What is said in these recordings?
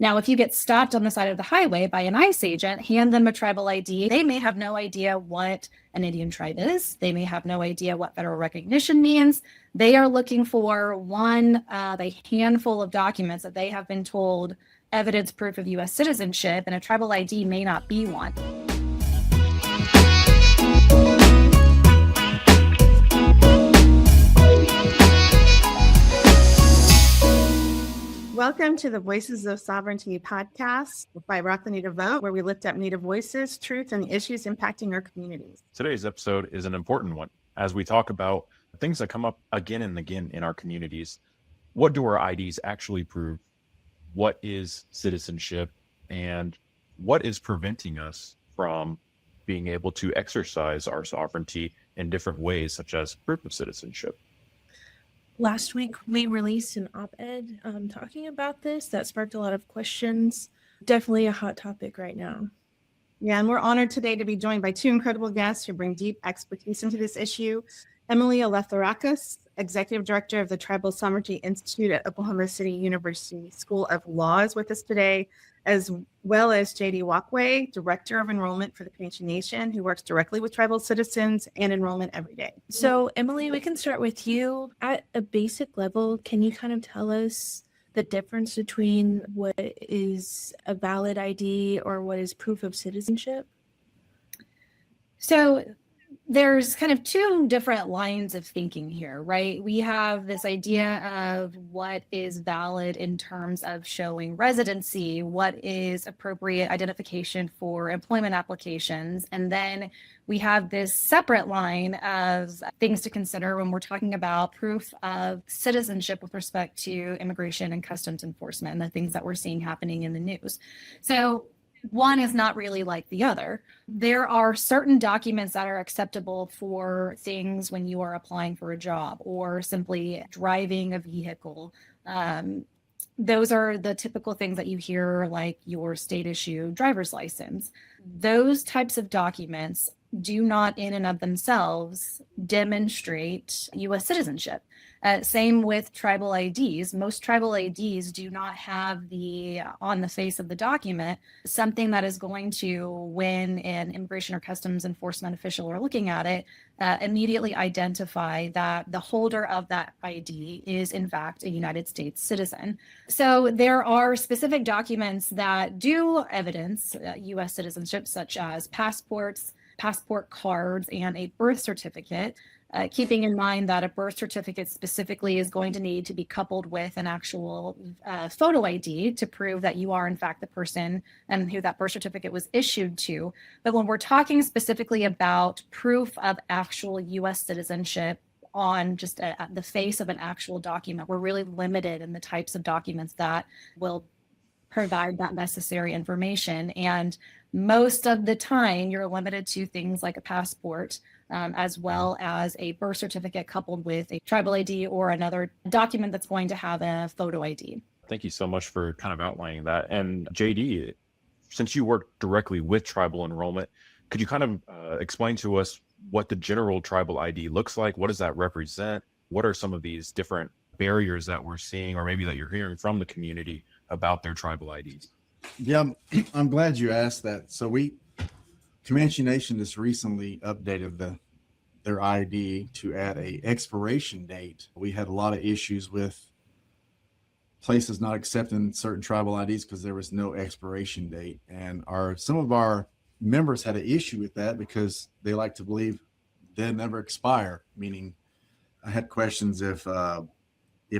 Now, if you get stopped on the side of the highway by an ICE agent, hand them a tribal ID. They may have no idea what an Indian tribe is. They may have no idea what federal recognition means. They are looking for a handful of documents that they have been told evidence proof of U.S. citizenship, and a tribal ID may not be one. Welcome to the Voices of Sovereignty podcast by Rock the Native Vote, where we lift up Native voices, truth, and the issues impacting our communities. Today's episode is an important one as we talk about things that come up again and again in our communities. What do our IDs actually prove? What is citizenship? And what is preventing us from being able to exercise our sovereignty in different ways, such as proof of citizenship? Last week, we released an op-ed talking about this that sparked a lot of questions. Definitely a hot topic right now. Yeah, and we're honored today to be joined by two incredible guests who bring deep expertise into this issue. Emily Eleftherakis, Executive Director of the Tribal Sovereignty Institute at Oklahoma City University School of Law, is with us today, as well as Wauqua, Director of Enrollment for the Comanche Nation, who works directly with tribal citizens and enrollment every day. So, Emily, we can start with you. At a basic level, can you kind of tell us the difference between what is a valid ID or what is proof of citizenship? So there's kind of two different lines of thinking here, right? We have this idea of what is valid in terms of showing residency, what is appropriate identification for employment applications. And then we have this separate line of things to consider when we're talking about proof of citizenship with respect to immigration and customs enforcement and the things that we're seeing happening in the news. So one is not really like the other. There are certain documents that are acceptable for things when you are applying for a job or simply driving a vehicle. Those are the typical things that you hear, like your state issue driver's license. Those types of documents do not in and of themselves demonstrate U.S. citizenship. Same with tribal IDs. Most tribal IDs do not have on the face of the document, something that is going to, when an immigration or customs enforcement official are looking at it, immediately identify that the holder of that ID is in fact a United States citizen. So there are specific documents that do evidence U.S. citizenship, such as passports, passport cards, and a birth certificate, keeping in mind that a birth certificate specifically is going to need to be coupled with an actual photo ID to prove that you are in fact the person and who that birth certificate was issued to. But when we're talking specifically about proof of actual U.S. citizenship on just the face of an actual document, we're really limited in the types of documents that will provide that necessary information. And most of the time, you're limited to things like a passport, as well as a birth certificate coupled with a tribal ID or another document that's going to have a photo ID. Thank you so much for kind of outlining that. And JD, since you work directly with tribal enrollment, could you kind of explain to us what the general tribal ID looks like? What does that represent? What are some of these different barriers that we're seeing, or maybe that you're hearing from the community about their tribal IDs? Yeah, I'm glad you asked that. So Comanche Nation just recently updated their ID to add a expiration date. We had a lot of issues with places not accepting certain tribal IDs because there was no expiration date. And some of our members had an issue with that because they like to believe they never expire, meaning I had questions if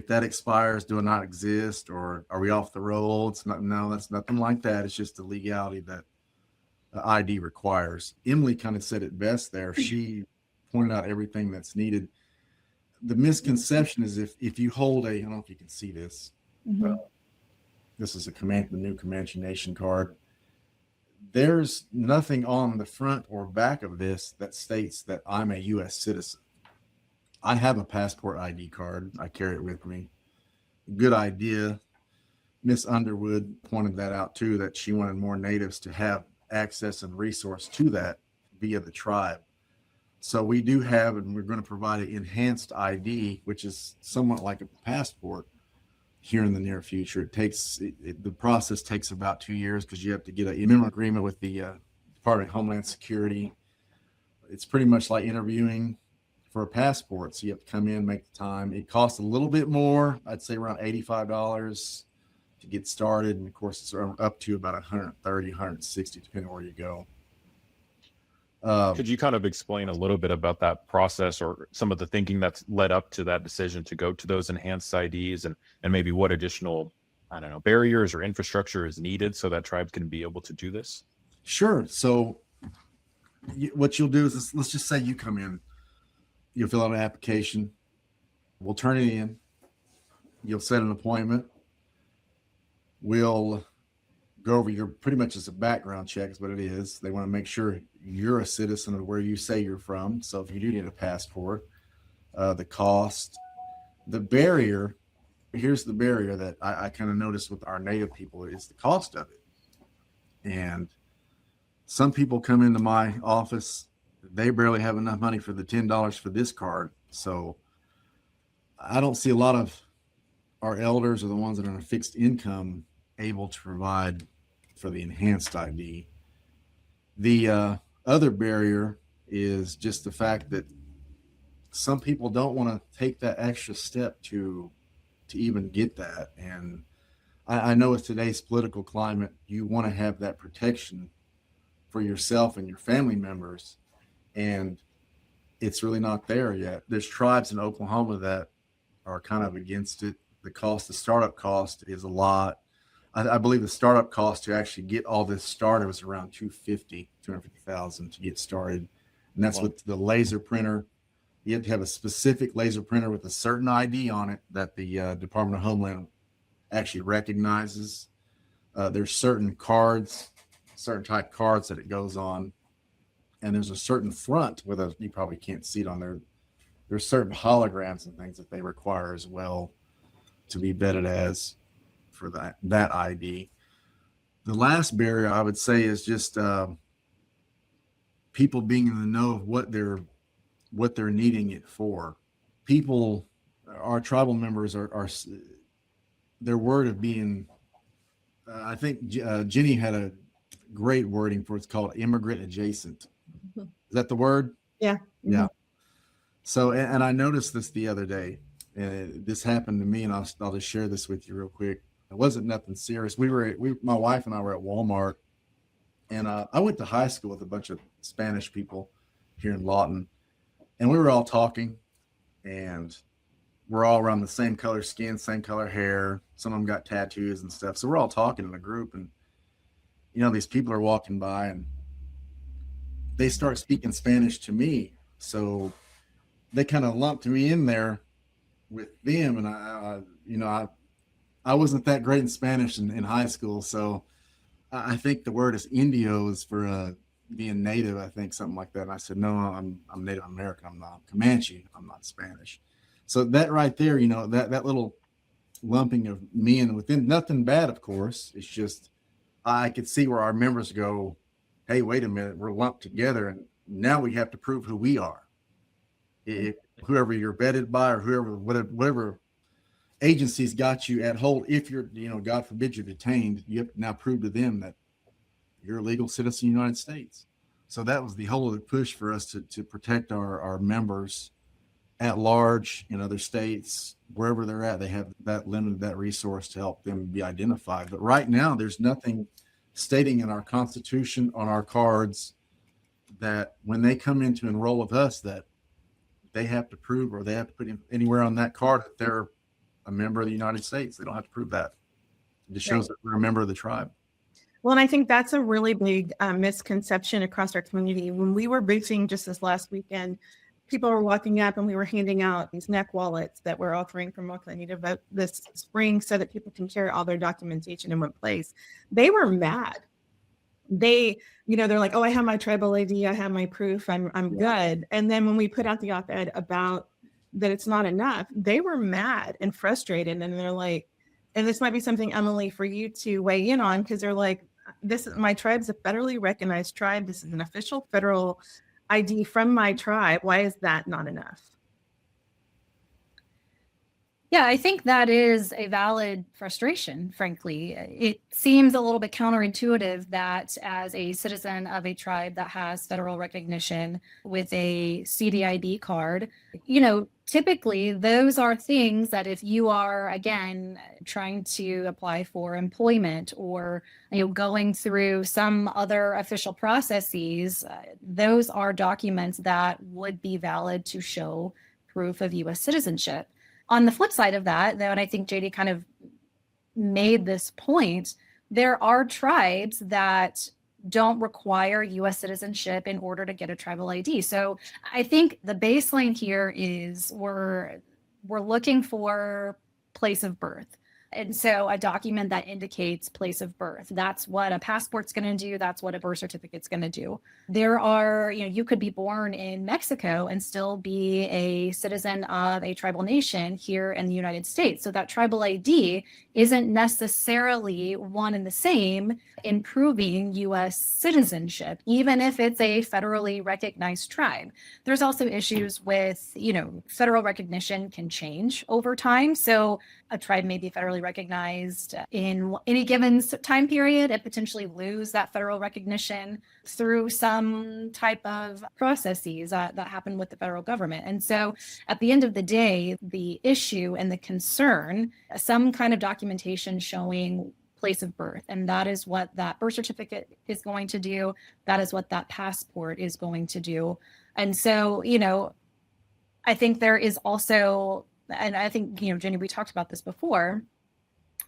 that expires, do it not exist, or are we off the roll? No, that's nothing like that. It's just the legality that the ID requires. Emily kind of said it best there. She pointed out everything that's needed. The misconception is if you hold I don't know if you can see this. Mm-hmm. This is the new Comanche Nation card. There's nothing on the front or back of this that states that I'm a U.S. citizen. I have a passport ID card. I carry it with me. Good idea. Miss Underwood pointed that out too, that she wanted more natives to have access and resource to that via the tribe. So we do have, and we're going to provide an enhanced ID, which is somewhat like a passport, here in the near future. The process takes about 2 years because you have to get an amendment agreement with the Department of Homeland Security. It's pretty much like interviewing for a passport. So you have to come in, make the time. It costs a little bit more. I'd say around $85 to get started. And of course, it's up to about 130, 160, depending on where you go. Could you kind of explain a little bit about that process or some of the thinking that's led up to that decision to go to those enhanced IDs and maybe what additional, I don't know, barriers or infrastructure is needed so that tribes can be able to do this? Sure. So what you'll do is, let's just say you come in, you'll fill out an application. We'll turn it in. You'll set an appointment. We'll go over your, pretty much as a background check is what it is. They want to make sure you're a citizen of where you say you're from. So if you do need a passport, the cost, the barrier, here's the barrier that I kind of noticed with our Native people is the cost of it. And some people come into my office, they barely have enough money for the $10 for this card. So I don't see a lot of our elders or the ones that are on a fixed income able to provide for the enhanced ID. The other barrier is just the fact that some people don't want to take that extra step to even get that. And I know with today's political climate, you want to have that protection for yourself and your family members. And it's really not there yet. There's tribes in Oklahoma that are kind of against it. The startup cost is a lot. I believe the startup cost to actually get all this started was around $250,000 to get started. And that's with the laser printer. You have to have a specific laser printer with a certain ID on it that the Department of Homeland actually recognizes. There's certain cards, certain type cards that it goes on. And there's a certain front with you probably can't see it on there. There's certain holograms and things that they require as well to be vetted as for that ID. The last barrier I would say is just people being in the know of what they're needing it for. People, our tribal members are their word of being, I think Jenny had a great wording for it's called immigrant adjacent. Is that the word? Yeah. Yeah. So, and I noticed this the other day, and this happened to me, and I'll just share this with you real quick. It wasn't nothing serious. My wife and I were at Walmart, and I went to high school with a bunch of Spanish people here in Lawton, and we were all talking, and we're all around the same color skin, same color hair. Some of them got tattoos and stuff. So we're all talking in a group, and these people are walking by, and they start speaking Spanish to me. So they kind of lumped me in there with them, and I wasn't that great in Spanish in high school, so I think the word is indios for being native. I think something like that. And I said, no, I'm Native American. I'm not Comanche. I'm not Spanish. So that right there, that little lumping of me in within, nothing bad, of course. It's just I could see where our members go, hey, wait a minute, we're lumped together, and now we have to prove who we are. Whoever you're vetted by, or whatever agencies got you at hold, if you're, God forbid you're detained, you have to now prove to them that you're a legal citizen of the United States. So that was the whole of the push for us to protect our members at large in other states, wherever they're at. They have that resource to help them be identified. But right now, there's nothing stating in our Constitution, on our cards, that when they come in to enroll with us, that they have to prove, or they have to put anywhere on that card that they're a member of the United States. They don't have to prove that. It just shows that we're a member of the tribe. Well, and I think that's a really big misconception across our community. When we were briefing just this last weekend, people were walking up and we were handing out these neck wallets that we're offering from Wauqua Native Vote this spring so that people can carry all their documentation in one place. They were mad. They're like, oh, I have my tribal ID, I have my proof, I'm good. And then when we put out the op-ed about that it's not enough, they were mad and frustrated. And they're like, and this might be something, Emily, for you to weigh in on, because they're like, my tribe's a federally recognized tribe. This is an official federal ID from my tribe. Why is that not enough? Yeah, I think that is a valid frustration, frankly. It seems a little bit counterintuitive that as a citizen of a tribe that has federal recognition with a CDID card, typically those are things that if you are, again, trying to apply for employment or, going through some other official processes, those are documents that would be valid to show proof of U.S. citizenship. On the flip side of that, though, and I think JD kind of made this point, there are tribes that don't require U.S. citizenship in order to get a tribal ID. So I think the baseline here is we're looking for place of birth. And so a document that indicates place of birth, that's what a passport's going to do. That's what a birth certificate's going to do. There are, you could be born in Mexico and still be a citizen of a tribal nation here in the United States. So that tribal ID isn't necessarily one and the same in proving U.S. citizenship, even if it's a federally recognized tribe. There's also issues with, federal recognition can change over time. So a tribe may be federally recognized in any given time period and potentially lose that federal recognition through some type of processes that happen with the federal government. And so at the end of the day, the issue and the concern, some kind of documentation showing place of birth. And that is what that birth certificate is going to do. That is what that passport is going to do. And so, I think there is also, and I think, Jenny, we talked about this before,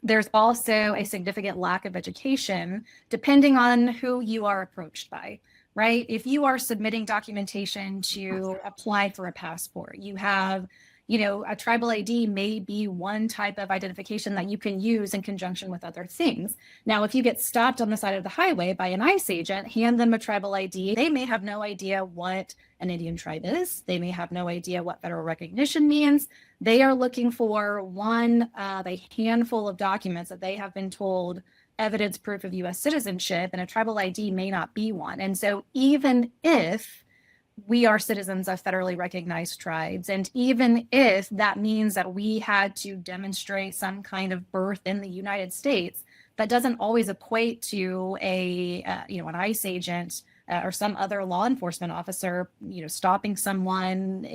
there's also a significant lack of education depending on who you are approached by, right? If you are submitting documentation to apply for a passport, you have, a tribal ID may be one type of identification that you can use in conjunction with other things. Now, if you get stopped on the side of the highway by an ICE agent, hand them a tribal ID, they may have no idea what an Indian tribe is. They may have no idea what federal recognition means. They are looking for one of a handful of documents that they have been told evidence proof of U.S. citizenship, and a tribal ID may not be one. And so even if we are citizens of federally recognized tribes, and even if that means that we had to demonstrate some kind of birth in the United States, that doesn't always equate to an ICE agent or some other law enforcement officer, stopping someone,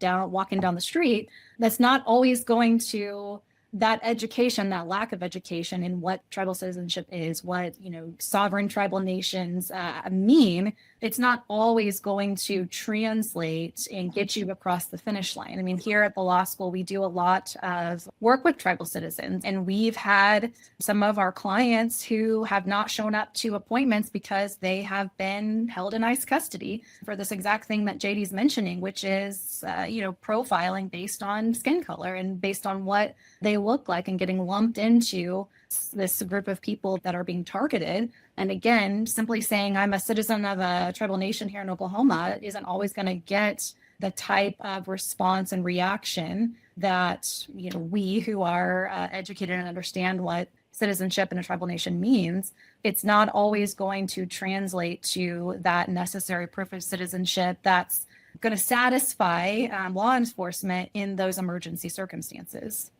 walking down the street. That's not always going to, that education, that lack of education in what tribal citizenship is, what, sovereign tribal nations mean, it's not always going to translate and get you across the finish line. I mean, here at the law school, we do a lot of work with tribal citizens, and we've had some of our clients who have not shown up to appointments because they have been held in ICE custody for this exact thing that JD's mentioning, which is, profiling based on skin color and based on what they look like, and getting lumped into this group of people that are being targeted. And again, simply saying I'm a citizen of a tribal nation here in Oklahoma isn't always going to get the type of response and reaction that, we who are educated and understand what citizenship in a tribal nation means. It's not always going to translate to that necessary proof of citizenship that's going to satisfy law enforcement in those emergency circumstances.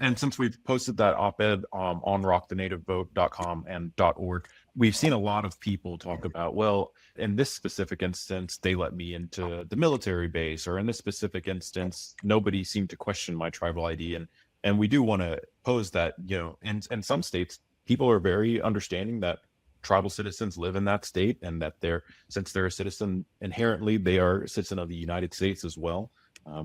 And since we've posted that op-ed on rocktheNativeVote.com and .org, we've seen a lot of people talk about, well, in this specific instance, they let me into the military base, or in this specific instance, nobody seemed to question my tribal ID. And we do want to pose that, in some states, people are very understanding that tribal citizens live in that state, and that since they're a citizen, inherently, they are a citizen of the United States as well.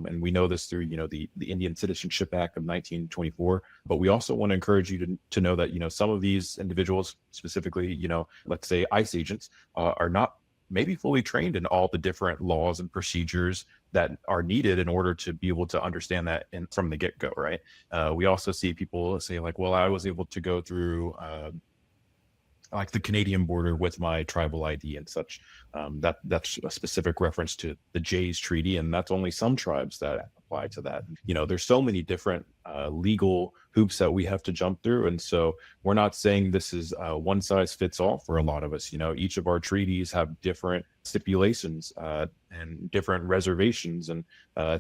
And we know this through, the Indian Citizenship Act of 1924. But we also want to encourage you to know that, some of these individuals, specifically, let's say ICE agents, are not maybe fully trained in all the different laws and procedures that are needed in order to be able to understand that from the get-go, right? We also see people say like, well, I was able to go through like the Canadian border with my tribal ID and such. That's a specific reference to the Jays Treaty, and that's only some tribes that apply to that. There's so many different legal hoops that we have to jump through. And so we're not saying this is one size fits all for a lot of us. Each of our treaties have different stipulations and different reservations and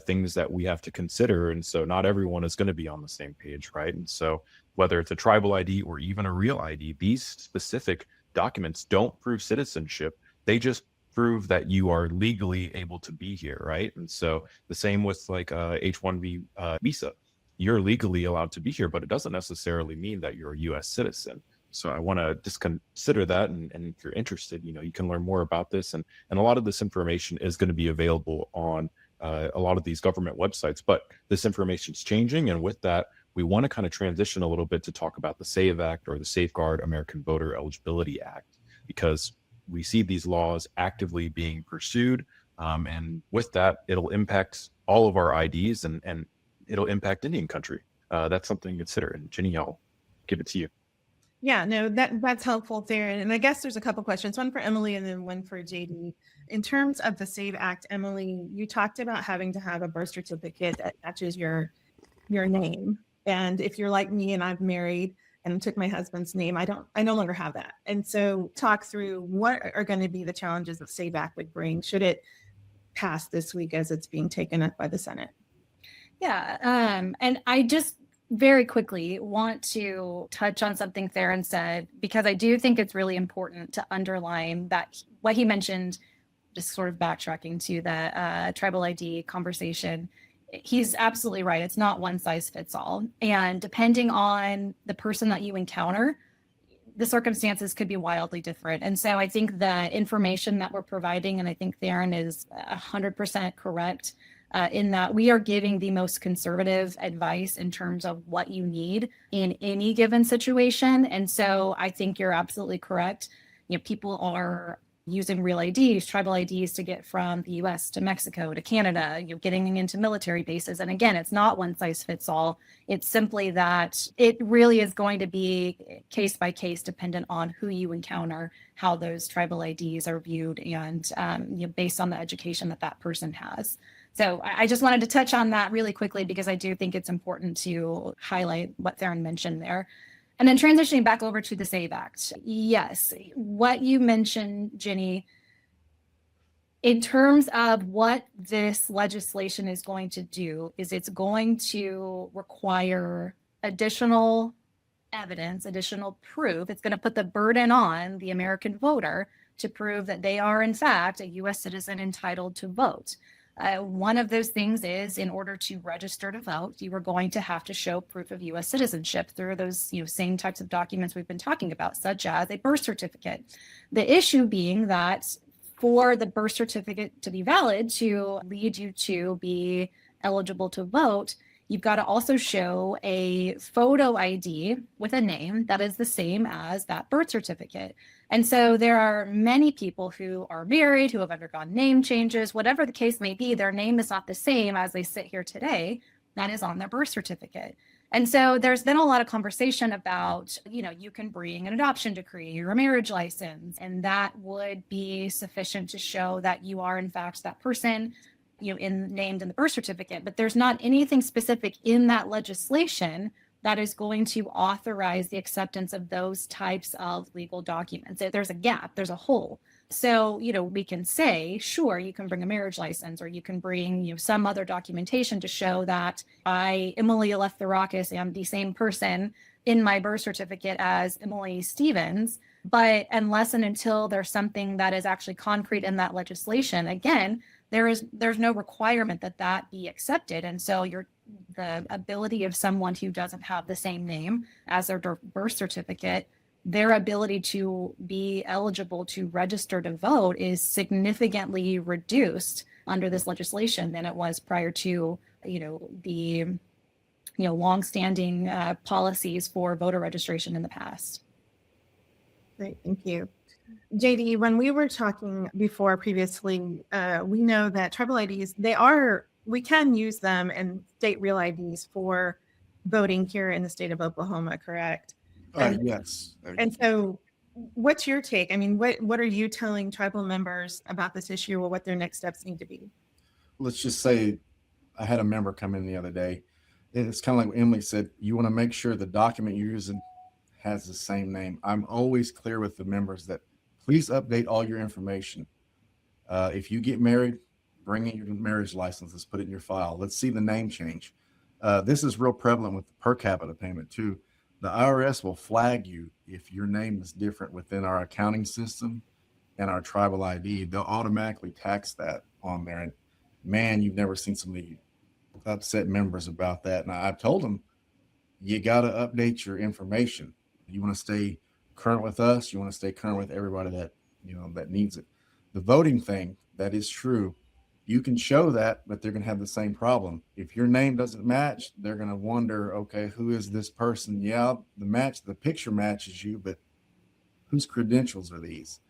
things that we have to consider. And so not everyone is going to be on the same page, right? And so whether it's a tribal ID or even a real ID, these specific documents don't prove citizenship. They just prove that you are legally able to be here, right? And so the same with like H-1B visa. You're legally allowed to be here, but it doesn't necessarily mean that you're a U.S. citizen. So I want to just consider that. And if you're interested, you can learn more about this. And a lot of this information is going to be available on a lot of these government websites. But this information is changing. And with that, we want to kind of transition a little bit to talk about the SAVE Act, or the Safeguard American Voter Eligibility Act, because we see these laws actively being pursued. And with that, it'll impact all of our IDs and it'll impact Indian country. That's something to consider. And Jenny, I'll give it to you. Yeah, no, that's helpful there. And I guess there's a couple questions, one for Emily and then one for JD. In terms of the SAVE Act, Emily, you talked about having to have a birth certificate that matches your name. And if you're like me and I've married and took my husband's name, I no longer have that. And so talk through what are going to be the challenges that SAVE Act would bring should it pass this week as it's being taken up by the Senate. Yeah. And I just very quickly want to touch on something Theron said, because I do think it's really important to underline that what he mentioned, just sort of backtracking to the tribal ID conversation. He's absolutely right. It's not one size fits all. And depending on the person that you encounter, the circumstances could be wildly different. And so I think the information that we're providing, and I think Theron is 100% correct in that we are giving the most conservative advice in terms of what you need in any given situation. And so I think you're absolutely correct. People are using real IDs, tribal IDs to get from the US to Mexico to Canada, getting into military bases. And again, it's not one size fits all. It's simply that it really is going to be case by case dependent on who you encounter, how those tribal IDs are viewed, and based on the education that person has. So I just wanted to touch on that really quickly because I do think it's important to highlight what Theron mentioned there. And then transitioning back over to the SAVE Act. Yes, what you mentioned, Jenny, in terms of what this legislation is going to do is it's going to require additional evidence, additional proof. It's going to put the burden on the American voter to prove that they are, in fact, a U.S. citizen entitled to vote. One of those things is, in order to register to vote, you are going to have to show proof of U.S. citizenship through those same types of documents we've been talking about, such as a birth certificate. The issue being that for the birth certificate to be valid, to lead you to be eligible to vote, you've got to also show a photo ID with a name that is the same as that birth certificate. And so there are many people who are married, who have undergone name changes, whatever the case may be, their name is not the same as they sit here today that is on their birth certificate. And so there's been a lot of conversation about, you can bring an adoption decree or a marriage license, and that would be sufficient to show that you are in fact that person, named in the birth certificate. But there's not anything specific in that legislation that is going to authorize the acceptance of those types of legal documents. There's a gap, there's a hole. So, we can say, sure, you can bring a marriage license, or you can bring, some other documentation to show that I, Emily Eleftherakis, am the same person in my birth certificate as Emily Stevens. But unless and until there's something that is actually concrete in that legislation, again, there's no requirement that be accepted. And so the ability of someone who doesn't have the same name as their birth certificate, their ability to be eligible to register to vote is significantly reduced under this legislation than it was prior to, the longstanding policies for voter registration in the past. Great, thank you. JD, when we were talking before previously, we know that tribal IDs, we can use them and state real IDs for voting here in the state of Oklahoma, correct? Yes. And so what's your take? I mean, what are you telling tribal members about this issue, or what their next steps need to be? Let's just say I had a member come in the other day. It's kind of like what Emily said, you want to make sure the document you're using has the same name. I'm always clear with the members that please update all your information. If you get married, bring in your marriage license. Let's put it in your file. Let's see the name change. This is real prevalent with the per capita payment too. The IRS will flag you if your name is different within our accounting system and our tribal ID. They'll automatically tax that on there. And man, you've never seen somebody upset members about that. And I've told them, you got to update your information. You want to stay current with us. You want to stay current with everybody that, that needs it. The voting thing, that is true. You can show that, but they're going to have the same problem. If your name doesn't match, they're going to wonder, okay, who is this person? Yeah, the picture matches you, but whose credentials are these?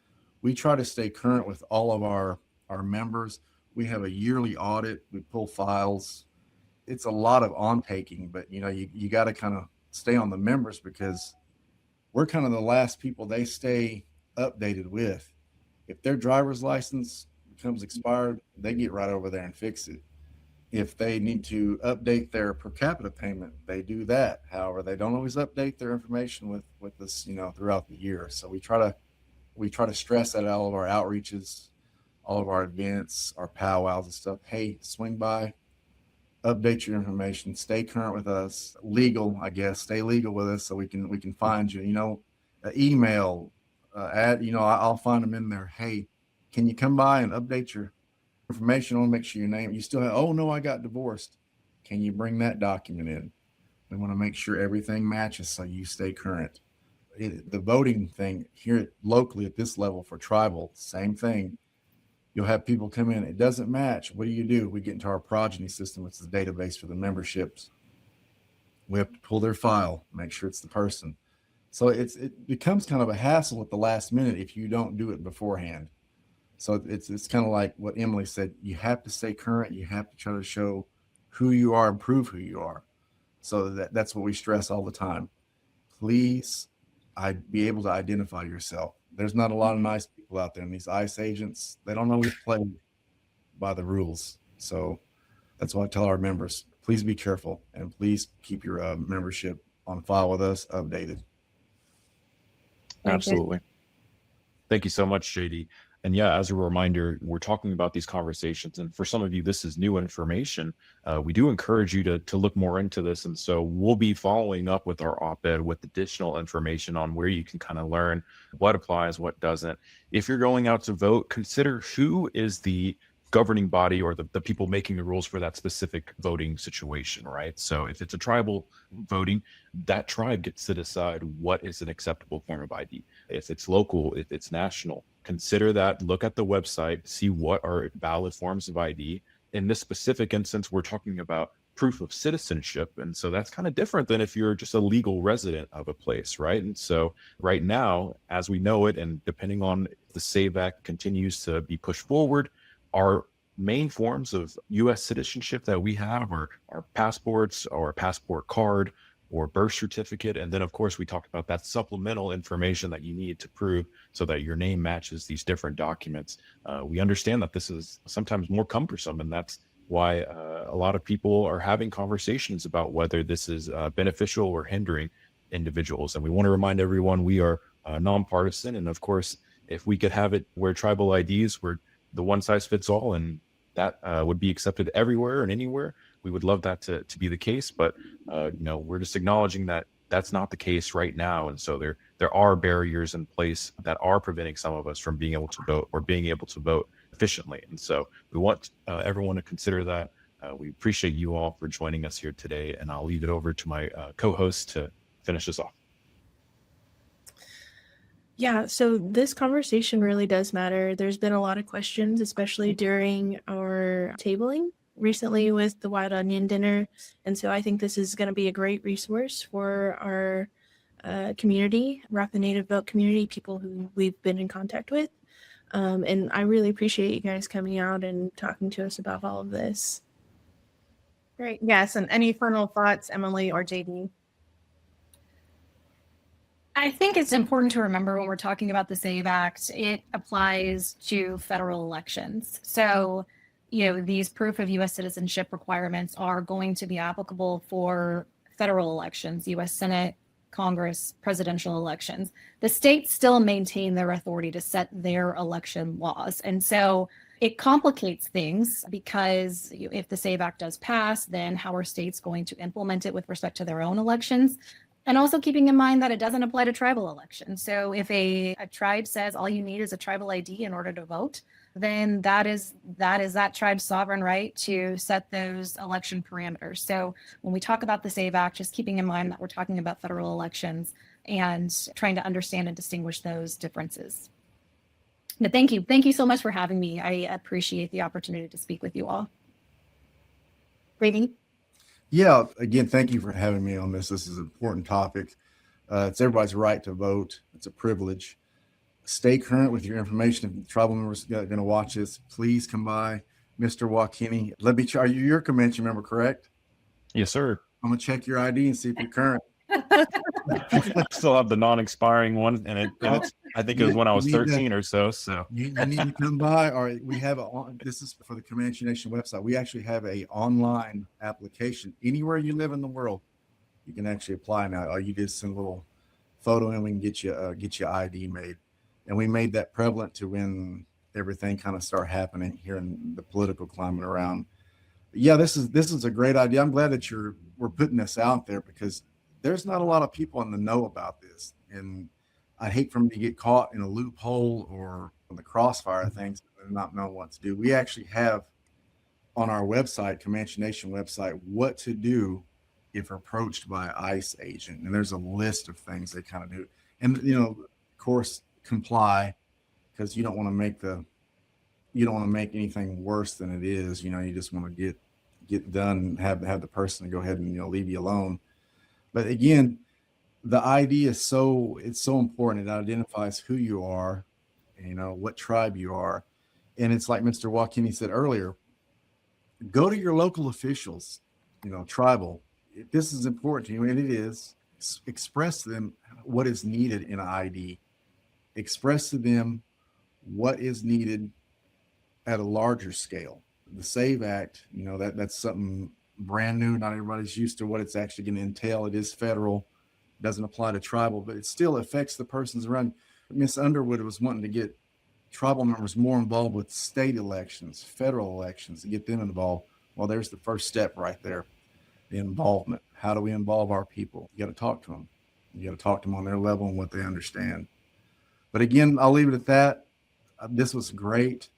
We try to stay current with all of our members. We have a yearly audit. We pull files. It's a lot of on taking, but you got to kind of stay on the members because we're kind of the last people they stay updated with. If their driver's license becomes expired, they get right over there and fix it. If they need to update their per capita payment, they do that. However, they don't always update their information with us, throughout the year. So we try to stress that at all of our outreaches, all of our events, our powwows and stuff. Hey, swing by, update your information, stay current with us, stay legal with us so we can find you, email, I'll find them in there. Hey, can you come by and update your information? I want to make sure your name, you still have, oh no, I got divorced. Can you bring that document in? We want to make sure everything matches so you stay current. The voting thing here locally at this level for tribal, same thing. You'll have people come in, it doesn't match. What do? We get into our progeny system, which is the database for the memberships. We have to pull their file, make sure it's the person. So it becomes kind of a hassle at the last minute if you don't do it beforehand. So it's kind of like what Emily said. You have to stay current. You have to try to show who you are and prove who you are. So that's what we stress all the time. Please, be able to identify yourself. There's not a lot of nice people out there, and these ICE agents, they don't always play by the rules. So that's why I tell our members, please be careful and please keep your membership on file with us updated. Absolutely. Thank you so much, JD. And yeah, as a reminder, we're talking about these conversations. And for some of you, this is new information. We do encourage you to look more into this. And so we'll be following up with our op-ed with additional information on where you can kind of learn what applies, what doesn't. If you're going out to vote, consider who is the governing body or the people making the rules for that specific voting situation, right? So if it's a tribal voting, that tribe gets to decide what is an acceptable form of ID. If it's local, if it's national, consider that, look at the website, see what are valid forms of ID. In this specific instance, we're talking about proof of citizenship. And so that's kind of different than if you're just a legal resident of a place, right? And so right now, as we know it, and depending on if the SAVE Act continues to be pushed forward, our main forms of U.S. citizenship that we have are our passports or a passport card or birth certificate. And then, of course, we talked about that supplemental information that you need to prove so that your name matches these different documents. We understand that this is sometimes more cumbersome, and that's why a lot of people are having conversations about whether this is beneficial or hindering individuals. And we want to remind everyone we are nonpartisan. And of course, if we could have it where tribal IDs were the one size fits all and that would be accepted everywhere and anywhere, we would love that to be the case. But we're just acknowledging that that's not the case right now. And so there are barriers in place that are preventing some of us from being able to vote or being able to vote efficiently. And so we want everyone to consider that. We appreciate you all for joining us here today. And I'll leave it over to my co-host to finish us off. Yeah, so this conversation really does matter. There's been a lot of questions, especially during our tabling recently with the Wild Onion Dinner. And so I think this is going to be a great resource for our community, Rapid Native Vote community, people who we've been in contact with. And I really appreciate you guys coming out and talking to us about all of this. Great. Yes. And any final thoughts, Emily or JD? I think it's important to remember when we're talking about the SAVE Act, it applies to federal elections. So, these proof of U.S. citizenship requirements are going to be applicable for federal elections, U.S. Senate, Congress, presidential elections. The states still maintain their authority to set their election laws. And so it complicates things because if the SAVE Act does pass, then how are states going to implement it with respect to their own elections? And also keeping in mind that it doesn't apply to tribal elections. So if a tribe says all you need is a tribal ID in order to vote, then that is that tribe's sovereign right to set those election parameters. So when we talk about the SAVE Act, just keeping in mind that we're talking about federal elections and trying to understand and distinguish those differences. But thank you so much for having me. I appreciate the opportunity to speak with you all. Brady? Yeah, again, thank you for having me on this. This is an important topic. It's everybody's right to vote. It's a privilege. Stay current with your information. If tribal members are going to watch this, please come by. Mr. Wauqua, let me are you your Comanche member, correct? Yes, sir. I'm going to check your ID and see if you're current. Still have the non-expiring one, and I think it was when I was 13 or so. So you need to come by. Or we have this is for the Comanche Nation website. We actually have a online application. Anywhere you live in the world, you can actually apply now. All you do is send a little photo, and we can get your ID made. And we made that prevalent to when everything kind of started happening here in the political climate around. But yeah, this is a great idea. I'm glad that we're putting this out there because there's not a lot of people in the know about this. And I hate for them to get caught in a loophole or in the crossfire of things and not know what to do. We actually have on our website, Comanche Nation website, what to do if approached by an ICE agent. And there's a list of things they kind of do. And, of course, comply, because you don't want to make anything worse than it is. You just want to get done and have the person go ahead and leave you alone. But again, the ID is so important. It identifies who you are, what tribe you are. And it's like Mr. Wauqua said earlier, go to your local officials, tribal. If this is important to you, and it is, express to them what is needed in an ID. Express to them what is needed at a larger scale. The SAVE Act, that's something brand new. Not everybody's used to what it's actually going to entail. It is federal, doesn't apply to tribal, but it still affects the persons around. Miss Underwood was wanting to get tribal members more involved with state elections, federal elections, to get them involved. Well, there's the first step right there, the involvement. How do we involve our people? You got to talk to them. You got to talk to them on their level and what they understand. But again, I'll leave it at that. This was great.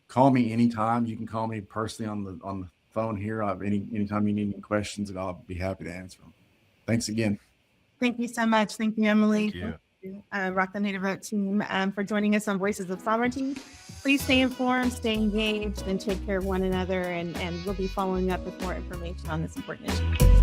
Call me anytime. You can call me personally on the phone here. Anytime you need any questions, and I'll be happy to answer them. Thanks again. Thank you so much. Thank you, Emily. Thank you. Rock the Native Vote team for joining us on Voices of Sovereignty. Please stay informed, stay engaged, and take care of one another. And we'll be following up with more information on this important issue.